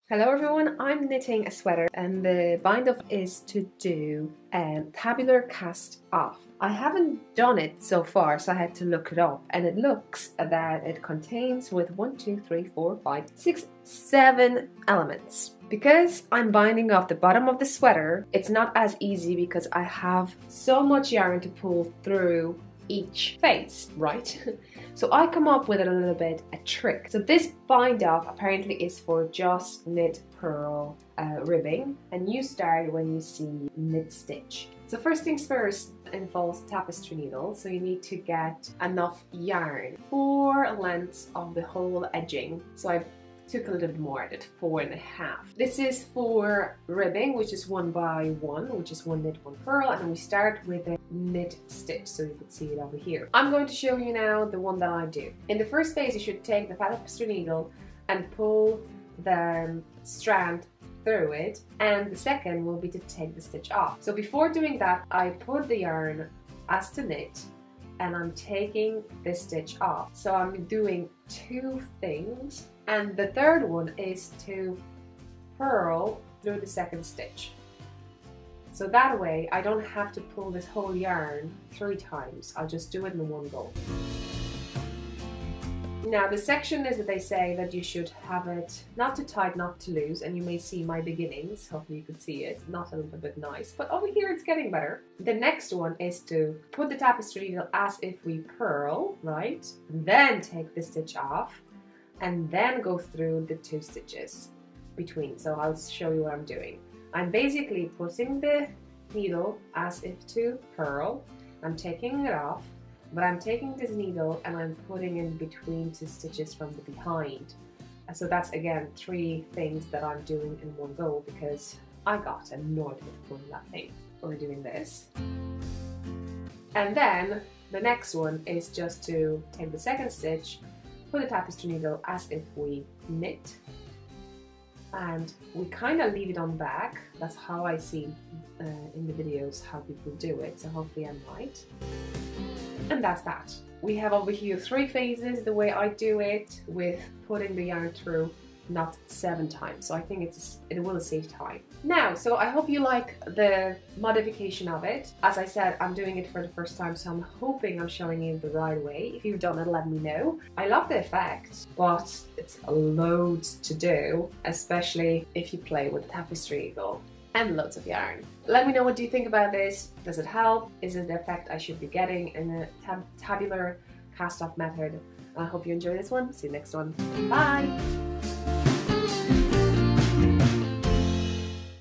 Hello everyone, I'm knitting a sweater and the bind off is to do tabular cast off. I haven't done it so far, so I had to look it up, and it looks that it contains with 1, 2, 3, 4, 5, 6, 7 elements. Because I'm binding off the bottom of the sweater, it's not as easy because I have so much yarn to pull through each face, right? So I come up with a little bit a trick. So this bind off apparently is for just knit, purl, ribbing, and you start when you see knit stitch. So first things first involves tapestry needle, so you need to get enough yarn, 4 lengths of the whole edging. So I took a little bit more, I did 4.5. This is for ribbing, which is 1 by 1, which is 1 knit, 1 purl, and we start with a knit stitch, so you can see it over here. I'm going to show you now the one that I do. In the first phase, you should take the tapestry needle and pull the strand through it, and the second will be to take the stitch off. So before doing that, I put the yarn as to knit, and I'm taking the stitch off. So I'm doing 2 things, and the third one is to purl through the second stitch. So that way I don't have to pull this whole yarn 3 times, I'll just do it in one go. Now the section is that they say that you should have it not too tight, not too loose, and you may see my beginnings, hopefully you can see it, not a little bit nice, but over here it's getting better. The next one is to put the tapestry needle as if we purl, right? Then take the stitch off, and then go through the 2 stitches between. So I'll show you what I'm doing. I'm basically putting the needle as if to purl, I'm taking it off, but I'm taking this needle and I'm putting in between 2 stitches from the behind. So that's again 3 things that I'm doing in one go because I got annoyed with pulling that thing. We're doing this. And then the next one is just to take the second stitch, put the tapestry needle as if we knit, and we kind of leave it on back. That's how I see in the videos how people do it, so hopefully I'm right. And that's that. We have over here 3 phases the way I do it, with putting the yarn through not 7 times, so I think it will save time. Now, so I hope you like the modification of it. As I said, I'm doing it for the first time, so I'm hoping I'm showing you the right way. If you've done it, let me know. I love the effect, but it's a load to do, especially if you play with tapestry needle and loads of yarn. Let me know, what do you think about this? Does it help? Is it the effect I should be getting in a tabular cast off method? I hope you enjoy this one. See you next one. Bye!